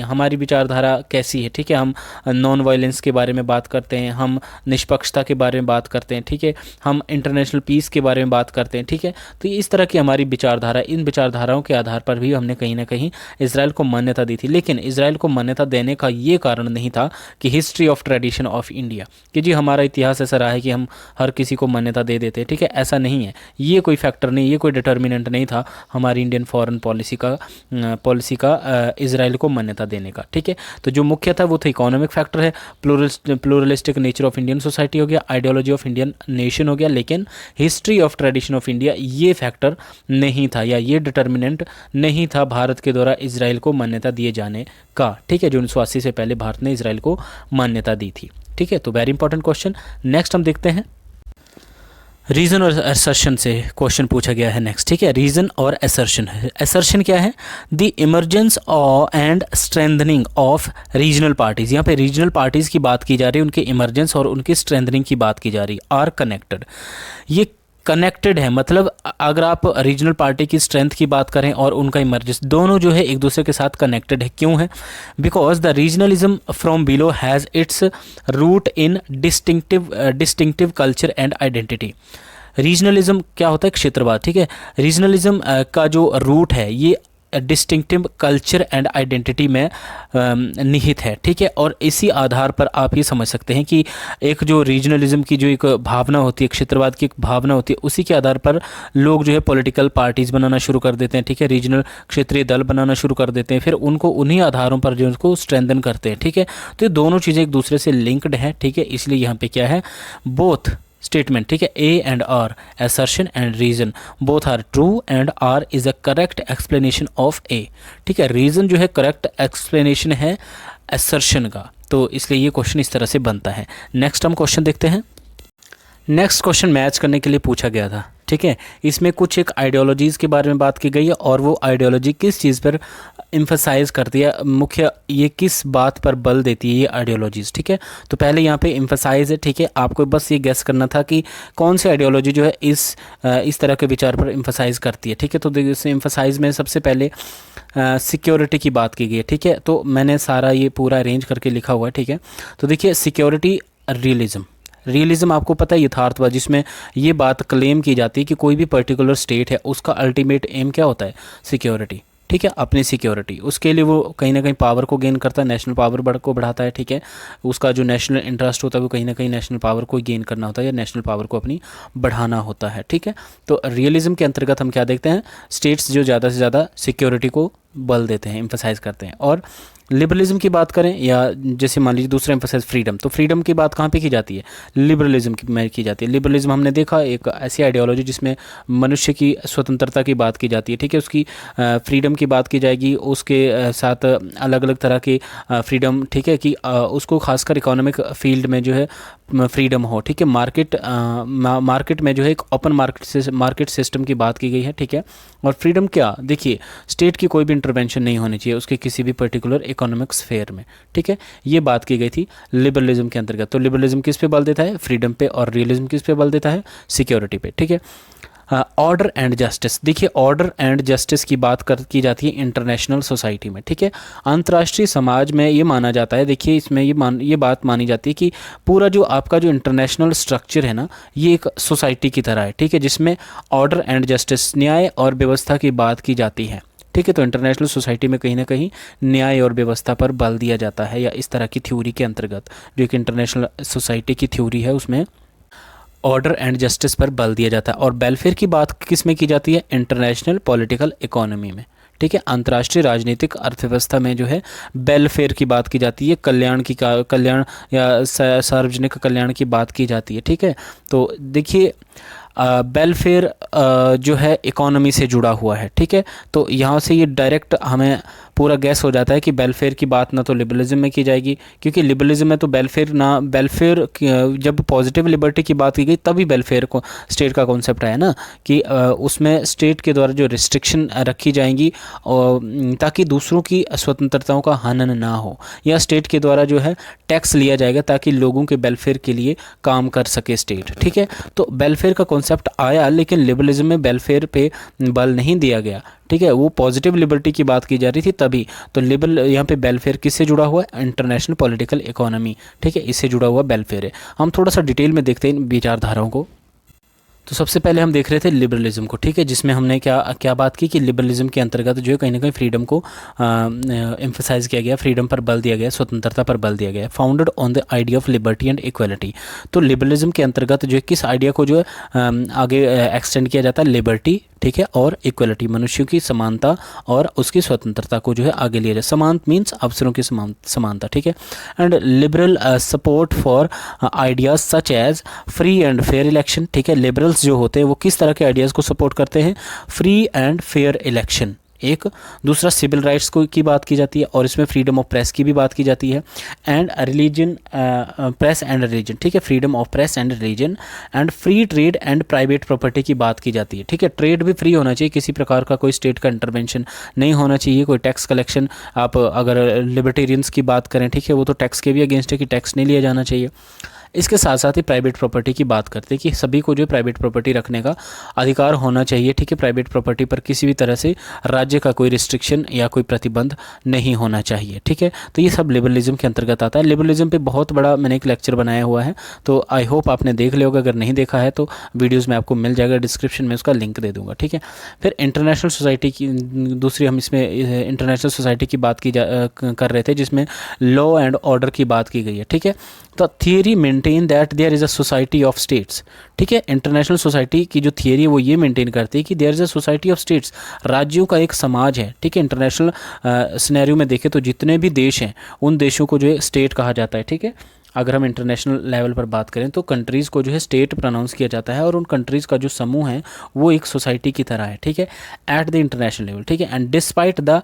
हमारी विचारधारा कैसी है, ठीक है, हम नॉन वायलेंस के बारे में बात करते हैं, हम निष्पक्षता के बारे में बात करते हैं, ठीक है, हम इंटरनेशनल पीस के बारे में बात करते हैं, ठीक है। तो इस तरह की हमारी विचारधारा, इन विचारधाराओं के आधार पर भी हमने कहीं ना कहीं इसराइल को मान्यता दी थी। लेकिन इसराइल को मान्यता देने का ये कारण नहीं था कि history of tradition of India, कि जी हमारा इतिहास ऐसा रहा है कि हम हर किसी को मान्यता दे देते हैं, ठीक है, ऐसा नहीं है। ये कोई फैक्टर नहीं, ये कोई डिटर्मिनेंट नहीं था हमारी इंडियन फॉरेन पॉलिसी का इसराइल को मान्यता देने का, ठीक है। तो जो मुख्य था वो था इकोनॉमिक फैक्टर है, pluralistic nature of Indian society हो गया, आइडियोलॉजी ऑफ इंडियन नेशन हो गया, लेकिन history of tradition of India ये फैक्टर नहीं था, या ये डिटर्मिनेंट नहीं था भारत के द्वारा इसराइल को मान्यता दिए जाने का, ठीक है, जो 1980 से पहले भारत ने इसराइल को मान्यता दी थी, ठीक है। तो वेरी इंपॉर्टेंट क्वेश्चन। नेक्स्ट हम देखते हैं, रीज़न और असर्शन से क्वेश्चन पूछा गया है नेक्स्ट, ठीक है। रीज़न और असर्शन है, असर्शन क्या है, the emergence and strengthening of regional parties. यहाँ पे रीजनल पार्टीज़ की बात की जा रही है, उनके इमरजेंस और उनकी स्ट्रेंथनिंग की बात की जा रही है, आर कनेक्टेड। ये कनेक्टेड है, मतलब अगर आप रीजनल पार्टी की स्ट्रेंथ की बात करें और उनका इमरजेंस, दोनों जो है एक दूसरे के साथ कनेक्टेड है। क्यों है? Because the regionalism from below has its root in distinctive culture and identity. Regionalism क्या होता है? क्षेत्रवाद, ठीक है। रीजनलिज्म का जो रूट है ये डिस्टिंक्टिव कल्चर एंड आइडेंटिटी में निहित है, ठीक है। और इसी आधार पर आप ये समझ सकते हैं कि एक जो रीजनलिज्म की जो एक भावना होती है, क्षेत्रवाद की एक भावना होती है, उसी के आधार पर लोग जो है पॉलिटिकल पार्टीज़ बनाना शुरू कर देते हैं, ठीक है, रीजनल क्षेत्रीय दल बनाना शुरू कर देते हैं, फिर उनको उन्हीं आधारों पर जो उनको स्ट्रेंथन करते हैं, ठीक है। तो ये दोनों चीज़ें एक दूसरे से लिंक्ड हैं, ठीक है। इसलिए यहाँ पे क्या है, बोथ स्टेटमेंट, ठीक है, A and R, assertion and reason, both are true and R is a correct explanation of A, ठीक है। रीजन जो है करेक्ट एक्सप्लेनेशन है assertion का, तो इसलिए ये क्वेश्चन इस तरह से बनता है। नेक्स्ट हम क्वेश्चन देखते हैं। नेक्स्ट क्वेश्चन मैच करने के लिए पूछा गया था, ठीक है। इसमें कुछ एक आइडियोलॉजीज़ के बारे में बात की गई है और वो आइडियोलॉजी किस चीज़ पर एम्फसाइज करती है, मुख्य ये किस बात पर बल देती है ये आइडियोलॉजीज़, ठीक है। तो पहले यहाँ पे एम्फसाइज है, ठीक है। आपको बस ये गेस करना था कि कौन सी आइडियोलॉजी जो है इस तरह के विचार पर एम्फसाइज करती है, ठीक है। तो इस एम्फसाइज में सबसे पहले सिक्योरिटी की बात की गई है, ठीक है। तो मैंने सारा ये पूरा अरेंज करके लिखा हुआ है, ठीक है। तो देखिए, सिक्योरिटी, रियलिज्म आपको पता है यथार्थवाद, जिसमें ये बात क्लेम की जाती है कि कोई भी पर्टिकुलर स्टेट है उसका अल्टीमेट एम क्या होता है? सिक्योरिटी, ठीक है, अपनी सिक्योरिटी। उसके लिए वो कहीं ना कहीं पावर को गेन करता है, नेशनल पावर को बढ़ाता है, ठीक है। उसका जो नेशनल इंटरेस्ट होता है वो कहीं ना कहीं नेशनल पावर को गेन करना होता है या नेशनल पावर को अपनी बढ़ाना होता है, ठीक है। तो रियलिज्म के अंतर्गत हम क्या देखते हैं? स्टेट्स जो ज़्यादा से ज़्यादा सिक्योरिटी को बल देते हैं, एम्फसाइज करते हैं। और लिबरलिज्म की बात करें, या जैसे मान लीजिए दूसरा एम्फसाइज फ्रीडम, तो फ्रीडम की बात कहाँ पे की जाती है? लिबरलिज्म में की जाती है। लिबरलिज्म हमने देखा एक ऐसी आइडियोलॉजी जिसमें मनुष्य की स्वतंत्रता की बात की जाती है, ठीक है। उसकी फ्रीडम की बात की जाएगी, उसके साथ अलग अलग तरह की फ्रीडम, ठीक है, कि उसको खासकर इकोनॉमिक फील्ड में जो है फ्रीडम हो, ठीक है। मार्केट में जो है एक ओपन मार्केट सिस्टम की बात की गई है, ठीक है। और फ्रीडम क्या, देखिए, स्टेट की कोई भी इंटरवेंशन नहीं होनी चाहिए उसके किसी भी पर्टिकुलर इकोनॉमिक स्फेयर में, ठीक है। ये बात की गई थी लिबरलिज्म के अंतर्गत। तो लिबरलिज्म किस पे बल देता है? फ्रीडम पे। और रियलिज्म किस पे बल देता है? सिक्योरिटी पे, ठीक है। ऑर्डर एंड जस्टिस, देखिए, ऑर्डर एंड जस्टिस की बात की जाती है इंटरनेशनल सोसाइटी में, ठीक है। अंतर्राष्ट्रीय समाज में ये माना जाता है, देखिए, इसमें ये बात मानी जाती है कि पूरा जो आपका जो इंटरनेशनल स्ट्रक्चर है ना, ये एक सोसाइटी की तरह है, ठीक है, जिसमें ऑर्डर एंड जस्टिस, न्याय और व्यवस्था की बात की जाती है, ठीक है। तो इंटरनेशनल सोसाइटी में कहीं ना कहीं न्याय और व्यवस्था पर बल दिया जाता है, या इस तरह की थ्योरी के अंतर्गत जो एक इंटरनेशनल सोसाइटी की थ्योरी है उसमें ऑर्डर एंड जस्टिस पर बल दिया जाता है। और वेलफेयर की बात किस में की जाती है? इंटरनेशनल पॉलिटिकल इकोनॉमी में, ठीक है। अंतर्राष्ट्रीय राजनीतिक अर्थव्यवस्था में जो है वेलफेयर की बात की जाती है, कल्याण या सार्वजनिक कल्याण की बात की जाती है, ठीक है। तो देखिए, वेलफेयर जो है इकोनॉमी से जुड़ा हुआ है, ठीक है। तो यहाँ से ये डायरेक्ट हमें पूरा गैस हो जाता है कि वेलफेयर की बात ना तो लिबरलिज्म में की जाएगी, क्योंकि लिबरलिज्म में तो वेलफेयर जब पॉजिटिव लिबर्टी की बात की गई तभी वेलफेयर को स्टेट का कॉन्सेप्ट आया ना, कि उसमें स्टेट के द्वारा जो रिस्ट्रिक्शन रखी जाएंगी ताकि दूसरों की स्वतंत्रताओं का हनन ना हो, या स्टेट के द्वारा जो है टैक्स लिया जाएगा ताकि लोगों के वेलफेयर के लिए काम कर सके स्टेट, ठीक है। तो वेलफेयर का कॉन्सेप्ट आया, लेकिन लिबरलिज्म में वेलफेयर पे बल नहीं दिया गया, ठीक है। वो पॉजिटिव लिबर्टी की बात की जा रही थी तभी। तो लिबरल यहाँ पे वेलफेयर किससे जुड़ा हुआ है? इंटरनेशनल पॉलिटिकल इकोनॉमी, ठीक है, इससे जुड़ा हुआ वेलफेयर है। हम थोड़ा सा डिटेल में देखते हैं इन विचारधाराओं को। तो सबसे पहले हम देख रहे थे लिबरलिज्म को, ठीक है, जिसमें हमने क्या क्या बात की कि लिबरलिज्म के अंतर्गत जो है कहीं ना कहीं फ्रीडम को एम्फसाइज किया गया, फ्रीडम पर बल दिया गया, स्वतंत्रता पर बल दिया गया, founded on the idea of liberty and equality. तो लिबरलिज्म के अंतर्गत जो है किस आइडिया को जो है आगे एक्सटेंड किया जाता है, लिबर्टी, ठीक है, और इक्वलिटी, मनुष्यों की समानता और उसकी स्वतंत्रता को जो है आगे लिया जाए। समान मीन्स अवसरों की समानता, ठीक है। And liberal support for ideas such as free and fair election, ठीक है। लिबरल्स जो होते हैं वो किस तरह के आइडियाज़ को सपोर्ट करते हैं, फ्री एंड फेयर इलेक्शन, एक दूसरा सिविल राइट्स को की बात की जाती है और इसमें फ्रीडम ऑफ प्रेस की भी बात की जाती है, and religion, press and religion, ठीक है, freedom of press and religion, and free trade and private property की बात की जाती है, ठीक है। ट्रेड भी फ्री होना चाहिए, किसी प्रकार का कोई स्टेट का इंटरवेंशन नहीं होना चाहिए, कोई टैक्स कलेक्शन, आप अगर लिबर्टेरियंस की बात करें, ठीक है, वो तो टैक्स के भी अगेंस्ट है कि टैक्स नहीं लिया जाना चाहिए। इसके साथ साथ ही प्राइवेट प्रॉपर्टी की बात करते हैं कि सभी को जो प्राइवेट प्रॉपर्टी रखने का अधिकार होना चाहिए, ठीक है। प्राइवेट प्रॉपर्टी पर किसी भी तरह से राज्य का कोई रिस्ट्रिक्शन या कोई प्रतिबंध नहीं होना चाहिए, ठीक है। तो ये सब लिबरलिज्म के अंतर्गत आता है। लिबरलिज्म पे बहुत बड़ा मैंने एक लेक्चर बनाया हुआ है, तो आई होप आपने देख लिया होगा, अगर नहीं देखा है तो वीडियोज़ में आपको मिल जाएगा, डिस्क्रिप्शन में उसका लिंक दे दूँगा, ठीक है। फिर इंटरनेशनल सोसाइटी की दूसरी, हम इसमें इंटरनेशनल सोसाइटी की बात कर रहे थे, जिसमें लॉ एंड ऑर्डर की बात की गई है, ठीक है। तो theory maintain that there is a society of states, ठीक है। इंटरनेशनल सोसाइटी की जो थियरी है वो ये मेंटेन करती है कि there is a society of states, राज्यों का एक समाज है, ठीक है। इंटरनेशनल सिनेरियो में देखें तो जितने भी देश हैं उन देशों को जो है स्टेट कहा जाता है, ठीक है। अगर हम इंटरनेशनल लेवल पर बात करें तो कंट्रीज़ को जो है स्टेट प्रोनाउंस किया जाता है और उन कंट्रीज़ का जो समूह है वो एक सोसाइटी की तरह है, ठीक है, एट द इंटरनेशनल लेवल, ठीक है। And despite the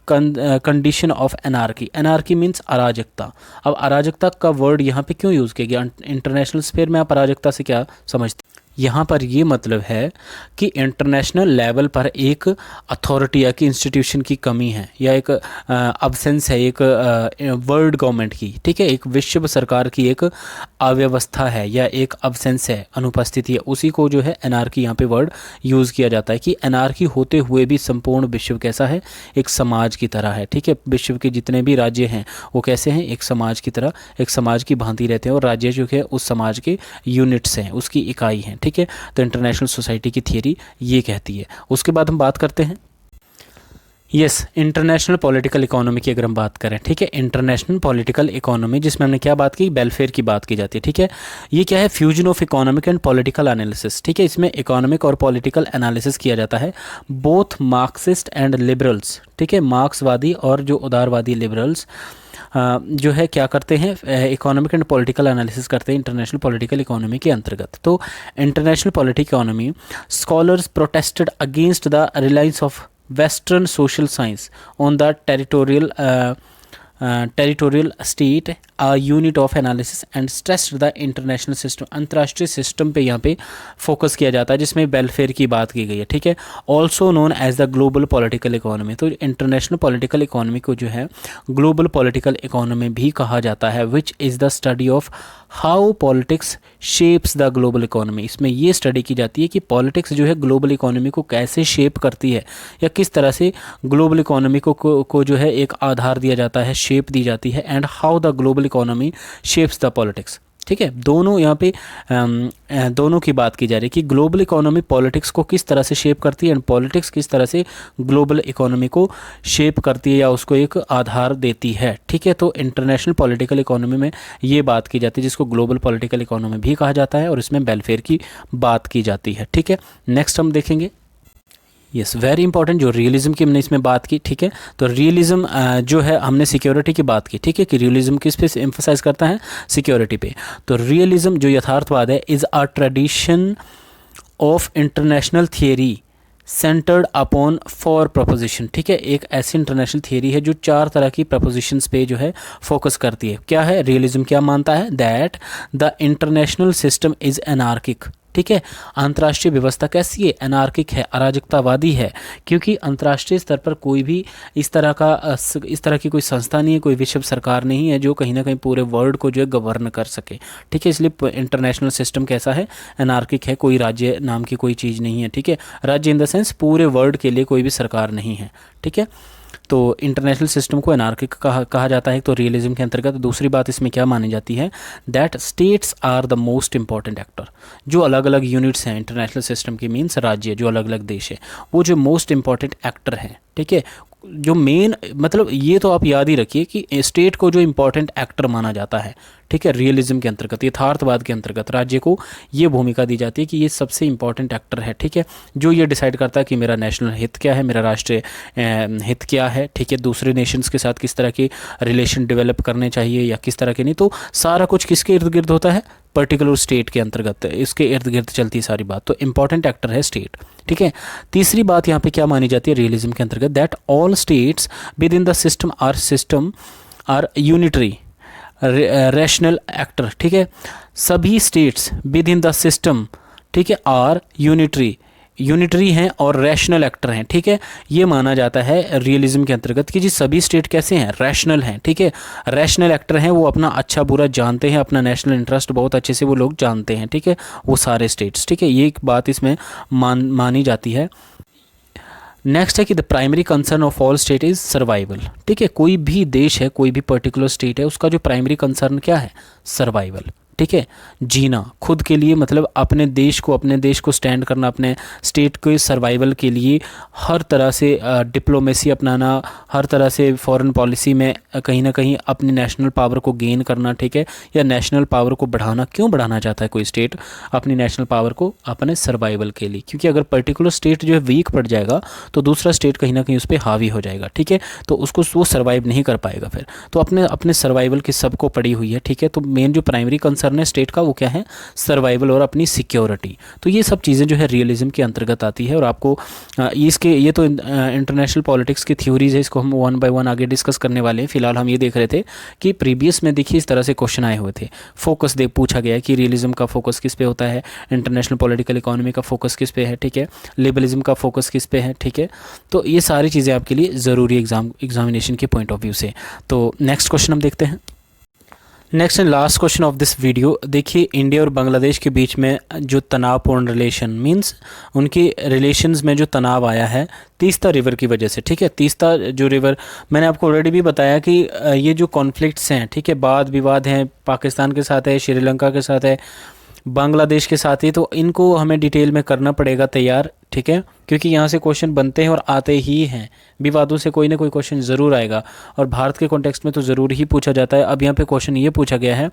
condition of anarchy, anarchy means अराजकता। अब अराजकता का वर्ड यहाँ पे क्यों यूज़ किया गया, इंटरनेशनल स्फीयर में आप अराजकता से क्या समझते हैं? यहाँ पर ये मतलब है कि इंटरनेशनल लेवल पर एक अथॉरिटी या कि इंस्टीट्यूशन की कमी है या एक अब्सेंस है, एक वर्ल्ड गवर्नमेंट की, ठीक है, एक विश्व सरकार की एक अव्यवस्था है या एक अब्सेंस है, अनुपस्थिति है, उसी को जो है एनार्की यहाँ पे वर्ड यूज़ किया जाता है कि एनार्की होते हुए भी संपूर्ण विश्व कैसा है, एक समाज की तरह है, ठीक है। विश्व के जितने भी राज्य हैं वो कैसे हैं, एक समाज की तरह, एक समाज की भांति रहते हैं और राज्य जो है उस समाज के यूनिट्स हैं, उसकी इकाई हैं, ठीक है। तो इंटरनेशनल सोसाइटी की थियरी ये कहती है। उसके बाद हम बात करते हैं इंटरनेशनल पॉलिटिकल इकोनॉमी की अगर हम बात करें, ठीक है, इंटरनेशनल पॉलिटिकल इकोनॉमी, जिसमें हमने क्या बात की, वेलफेयर की बात की जाती है, ठीक है। ये क्या है, fusion of economic and political analysis, ठीक है। इसमें इकोनॉमिक और पॉलिटिकल एनालिसिस किया जाता है, बोथ मार्क्सिस्ट एंड लिबरल्स, ठीक है, मार्क्सवादी और जो उदारवादी लिबरल्स जो है क्या करते हैं, इकोनॉमिक एंड पॉलिटिकल एनालिसिस करते हैं इंटरनेशनल पॉलिटिकल इकोनॉमी के अंतर्गत। तो international political economy scholars protested against the reliance of Western social science on the territorial state a unit of analysis and stressed the international system, अंतर्राष्ट्रीय system पे यहाँ पे focus किया जाता है जिसमें वेलफेयर की बात की गई है, ठीक है। Also known as the global political economy, तो इंटरनेशनल पॉलिटिकल इकोनॉमी को जो है ग्लोबल पॉलिटिकल इकोनॉमी भी कहा जाता है, which is the study of how politics shapes the global economy. इसमें ये स्टडी की जाती है कि पॉलिटिक्स जो है ग्लोबल इकोनॉमी को कैसे शेप करती है या किस तरह से ग्लोबल इकोनॉमी को जो है एक आधार दिया जाता है, शेप दी जाती है, and how the global economy shapes the politics, ठीक है। दोनों यहाँ पे दोनों की बात की जा रही है कि ग्लोबल इकोनॉमी पॉलिटिक्स को किस तरह से शेप करती है एंड पॉलिटिक्स किस तरह से ग्लोबल इकोनॉमी को शेप करती है या उसको एक आधार देती है, ठीक है। तो इंटरनेशनल पॉलिटिकल इकोनॉमी में ये बात की जाती है जिसको ग्लोबल पॉलिटिकल इकोनॉमी भी कहा जाता है और इसमें वेलफेयर की बात की जाती है, ठीक है। नेक्स्ट हम देखेंगे वेरी इंपॉर्टेंट जो रियलिज्म की हमने इसमें बात की, ठीक है। तो रियलिज्म जो है हमने सिक्योरिटी की बात की, ठीक है, कि रियलिज्म किस पे एम्फसाइज करता है, सिक्योरिटी पे। तो रियलिज्म जो यथार्थवाद है is a tradition of international theory centred upon 4 preposition, ठीक है। एक ऐसी इंटरनेशनल थियरी है जो 4 तरह की प्रपोजिशंस पे जो है फोकस करती है। क्या है, रियलिज्म क्या मानता है, that the international system is anarchic, ठीक है। अंतर्राष्ट्रीय व्यवस्था कैसी है, एनार्किक है, अराजकतावादी है, क्योंकि अंतर्राष्ट्रीय स्तर पर कोई भी इस तरह की कोई संस्था नहीं है, कोई विश्व सरकार नहीं है जो कहीं ना कहीं पूरे वर्ल्ड को जो है गवर्न कर सके, ठीक है। इसलिए इंटरनेशनल सिस्टम कैसा है, एनार्किक है, कोई राज्य नाम की कोई चीज़ नहीं है, ठीक है। राज्य इन द सेंस पूरे वर्ल्ड के लिए कोई भी सरकार नहीं है, ठीक है। तो इंटरनेशनल सिस्टम को एनार्किक कहा जाता है तो रियलिज्म के अंतर्गत। दूसरी बात इसमें क्या मानी जाती है, that states are the most important actor. जो अलग अलग यूनिट्स हैं इंटरनेशनल सिस्टम की, मीन्स राज्य, जो अलग अलग देश है, वो जो मोस्ट इंपॉर्टेंट एक्टर हैं, ठीक है, जो मेन, मतलब ये तो आप याद ही रखिए कि स्टेट को जो इंपॉर्टेंट एक्टर माना जाता है, ठीक है, रियलिज्म के अंतर्गत, यथार्थवाद के अंतर्गत राज्य को ये भूमिका दी जाती है कि ये सबसे इंपॉर्टेंट एक्टर है, ठीक है, जो ये डिसाइड करता है कि मेरा नेशनल हित क्या है, मेरा राष्ट्रीय हित क्या है, ठीक है, दूसरे नेशंस के साथ किस तरह के रिलेशन डेवलप करने चाहिए या किस तरह के नहीं। तो सारा कुछ किसके इर्द गिर्द होता है, पर्टिकुलर स्टेट के अंतर्गत, इसके इर्द गिर्द चलती है सारी बात। तो इंपॉर्टेंट एक्टर है स्टेट, ठीक है। तीसरी बात यहाँ पे क्या मानी जाती है रियलिज्म के अंतर्गत, that all states within the system are unitary rational actor, ठीक है, सभी states within the system, ठीक है, आर यूनिटरी हैं और रैशनल एक्टर हैं, ठीक है। ये माना जाता है रियलिज्म के अंतर्गत कि जी सभी स्टेट कैसे हैं, रैशनल हैं, ठीक है, रैशनल एक्टर हैं, वो अपना अच्छा बुरा जानते हैं, अपना नेशनल इंटरेस्ट बहुत अच्छे से वो लोग जानते हैं, ठीक है, वो सारे स्टेट्स, ठीक है, ये एक बात इसमें मानी जाती है। नेक्स्ट है कि the primary concern of all state is survival, ठीक है, कोई भी देश है, कोई भी पर्टिकुलर स्टेट है, उसका जो प्राइमरी कंसर्न क्या है, सर्वाइवल, ठीक है, जीना खुद के लिए, मतलब अपने देश को स्टैंड करना, अपने स्टेट के सर्वाइवल के लिए हर तरह से डिप्लोमेसी अपनाना, हर तरह से फॉरेन पॉलिसी में कहीं ना कहीं अपनी नेशनल पावर को गेन करना, ठीक है, या नेशनल पावर को बढ़ाना। क्यों बढ़ाना चाहता है कोई स्टेट अपनी नेशनल पावर को, अपने सर्वाइवल के लिए, क्योंकि अगर पर्टिकुलर स्टेट जो है वीक पड़ जाएगा तो दूसरा स्टेट कहीं ना कहीं उस पर हावी हो जाएगा, ठीक है, तो उसको वो सर्वाइव नहीं कर पाएगा फिर। तो अपने सर्वाइवल की सबको पड़ी हुई है, ठीक है। तो मेन जो प्राइमरी कंसर्न है स्टेट का वो क्या है, सर्वाइवल और अपनी सिक्योरिटी। तो ये सब चीज़ें जो है रियलिज्म के अंतर्गत आती है। और आपको ये तो इंटरनेशनल पॉलिटिक्स की थ्योरीज है, इसको हम वन बाय वन आगे डिस्कस करने वाले हैं। फिलहाल हम ये देख रहे थे कि प्रीवियस में देखिए इस तरह से क्वेश्चन आए हुए थे, फोकस पूछा गया है कि रियलिज्म का फोकस किस पे होता है, इंटरनेशनल पॉलिटिकल इकोनॉमी का फोकस किस पे है, ठीक है, लिबरलिज्म का फोकस किस पे है, ठीक है। तो ये सारी चीज़ें आपके लिए ज़रूरी एग्जामिनेशन के पॉइंट ऑफ व्यू से। तो नेक्स्ट क्वेश्चन हम देखते हैं। Next and last question of this video, देखिए इंडिया और बांग्लादेश के बीच में जो तनावपूर्ण रिलेशन, मींस उनके रिलेशंस में जो तनाव आया है तीस्ता रिवर की वजह से, ठीक है। तीस्ता जो रिवर, मैंने आपको ऑलरेडी भी बताया कि ये जो कॉन्फ्लिक्ट्स हैं, ठीक है, वाद विवाद हैं, पाकिस्तान के साथ है, श्रीलंका के साथ है, बांग्लादेश के साथ ही, तो इनको हमें डिटेल में करना पड़ेगा तैयार, ठीक है, क्योंकि यहाँ से क्वेश्चन बनते हैं और आते ही हैं, विवादों से कोई ना कोई क्वेश्चन ज़रूर आएगा और भारत के कॉन्टेक्स्ट में तो ज़रूर ही पूछा जाता है। अब यहाँ पे क्वेश्चन ये पूछा गया है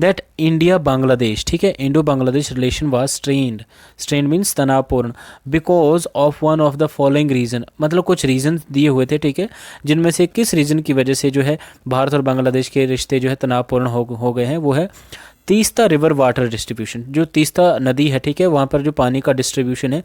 दैट इंडिया बांग्लादेश, ठीक है, Indo Bangladesh relation was strained means तनावपूर्ण because of one of the following reason, मतलब कुछ रीज़न दिए हुए थे, ठीक है, जिनमें से किस रीज़न की वजह से जो है भारत और बांग्लादेश के रिश्ते जो है तनावपूर्ण हो गए हैं, वो है तीस्ता रिवर वाटर डिस्ट्रीब्यूशन। जो तीस्ता नदी है, ठीक है, वहाँ पर जो पानी का डिस्ट्रीब्यूशन है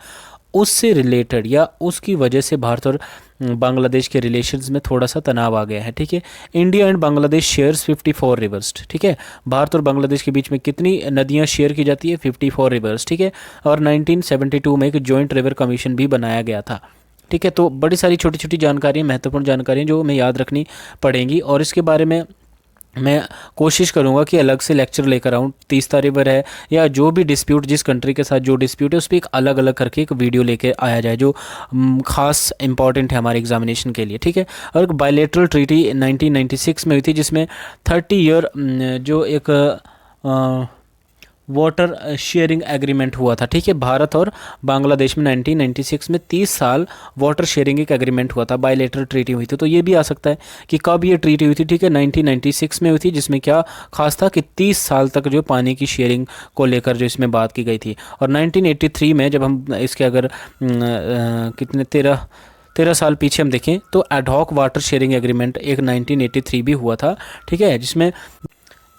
उससे रिलेटेड या उसकी वजह से भारत और बांग्लादेश के रिलेशंस में थोड़ा सा तनाव आ गया है, ठीक है। India and Bangladesh shares 54 reverse, ठीक है, भारत और बांग्लादेश के बीच में कितनी नदियां शेयर की जाती है, 54 रिवर्स, ठीक है। और 1972 में एक जॉइंट रिवर कमीशन भी बनाया गया था, ठीक है। तो बड़ी सारी छोटी छोटी जानकारी, महत्वपूर्ण जानकारी जो हमें याद रखनी पड़ेंगी और इसके बारे में मैं कोशिश करूंगा कि अलग से लेक्चर लेकर आऊँ। तीस्ता रिवर है या जो भी डिस्प्यूट, जिस कंट्री के साथ जो डिस्प्यूट है उस पर एक अलग अलग करके एक वीडियो लेके आया जाए जो खास इंपॉर्टेंट है हमारे एग्जामिनेशन के लिए, ठीक है। और एक बायलैटरल ट्रीटी 1996 में हुई थी जिसमें 30 ईयर जो एक वाटर शेयरिंग एग्रीमेंट हुआ था, ठीक है, भारत और बांग्लादेश में 1996 में 30 साल वाटर शेयरिंग एक एग्रीमेंट हुआ था, बायलैटरल ट्रीटी हुई थी। तो ये भी आ सकता है कि कब ये ट्रीटी हुई थी, ठीक है, 1996 में हुई थी, जिसमें क्या खास था कि 30 साल तक जो पानी की शेयरिंग को लेकर जो इसमें बात की गई थी। और 1983 में जब हम इसके अगर कितने 13 साल पीछे हम देखें तो एडहॉक वाटर शेयरिंग एग्रीमेंट एक 1983 भी हुआ था, ठीक है, जिसमें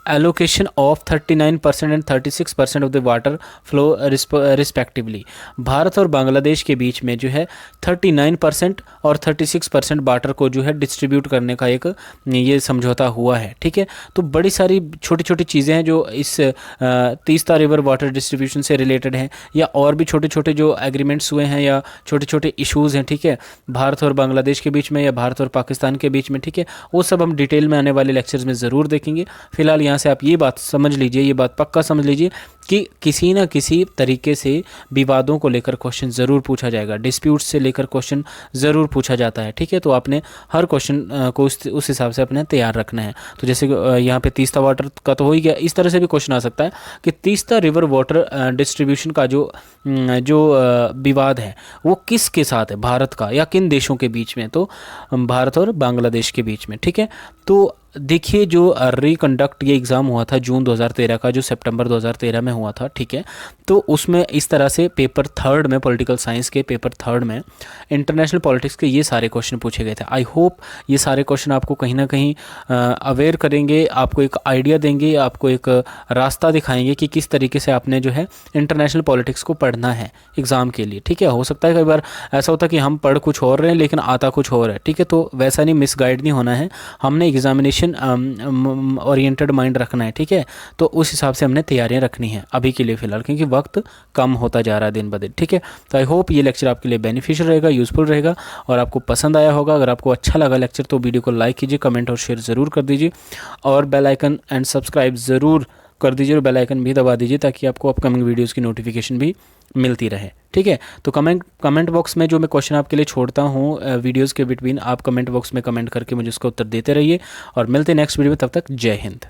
allocation of 39% and 36% of the water flow respectively. Bharat और बांग्लादेश के बीच में जो है 39% और 36% वाटर को जो है डिस्ट्रीब्यूट करने का एक ये समझौता हुआ है, ठीक है। तो बड़ी सारी छोटी छोटी चीज़ें हैं जो इस तीस्ता रिवर वाटर डिस्ट्रीब्यूशन से रिलेटेड हैं, या और भी छोटे छोटे जो एग्रीमेंट्स हुए हैं या छोटे छोटे इश्यूज़ हैं, ठीक है, भारत और बांग्लादेश के बीच में या भारत और पाकिस्तान के बीच में, ठीक है, वो सब हम डिटेल में आने वाले लेक्चर्स में ज़रूर देखेंगे। फिलहाल यहाँ से आप ये बात समझ लीजिए, ये बात पक्का समझ लीजिए कि किसी न किसी तरीके से विवादों को लेकर क्वेश्चन ज़रूर पूछा जाएगा, डिस्प्यूट से लेकर क्वेश्चन ज़रूर पूछा जाता है, ठीक है। तो आपने हर क्वेश्चन को उस हिसाब से अपने तैयार रखना है। तो जैसे यहाँ पे तीस्ता वाटर का तो हो ही गया, इस तरह से भी क्वेश्चन आ सकता है कि तीस्ता रिवर वाटर डिस्ट्रीब्यूशन का जो विवाद है वो किसके साथ है, भारत का या किन देशों के बीच में, तो भारत और बांग्लादेश के बीच में, ठीक है। तो देखिए जो रिकंडक्ट ये एग्ज़ाम हुआ था जून 2013 का, जो सितंबर 2013 में हुआ था, ठीक है। तो उसमें इस तरह से पेपर थर्ड में, पॉलिटिकल साइंस के पेपर थर्ड में इंटरनेशनल पॉलिटिक्स के ये सारे क्वेश्चन पूछे गए थे। आई होप ये सारे क्वेश्चन आपको कहीं ना कहीं अवेयर करेंगे, आपको एक आइडिया देंगे, आपको एक रास्ता दिखाएंगे कि किस तरीके से आपने जो है इंटरनेशनल पॉलिटिक्स को पढ़ना है एग्ज़ाम के लिए, ठीक है। हो सकता है कई बार ऐसा होता है कि हम पढ़ कुछ और रहे हैं लेकिन आता कुछ और है, ठीक है। तो वैसा नहीं, मिसगाइड नहीं होना है, हमने एग्जामिनेशन ओरिएंटेड माइंड रखना है, ठीक है। तो उस हिसाब से हमने तैयारियां रखनी है अभी के लिए फ़िलहाल, क्योंकि वक्त कम होता जा रहा है दिन ब दिन, ठीक है। तो आई होप ये लेक्चर आपके लिए बेनिफिशियल रहेगा, यूज़फुल रहेगा और आपको पसंद आया होगा। अगर आपको अच्छा लगा लेक्चर तो वीडियो को लाइक कीजिए, कमेंट और शेयर ज़रूर कर दीजिए और बेल आइकन एंड सब्सक्राइब ज़रूर कर दीजिए और बेल आइकन भी दबा दीजिए ताकि आपको अपकमिंग वीडियोज़ की नोटिफिकेशन भी मिलती रहे, ठीक है। तो कमेंट बॉक्स में जो मैं क्वेश्चन आपके लिए छोड़ता हूँ वीडियोज़ के बिटवीन, आप कमेंट बॉक्स में कमेंट करके मुझे उसका उत्तर देते रहिए और मिलते हैं नेक्स्ट वीडियो में। तब तक जय हिंद।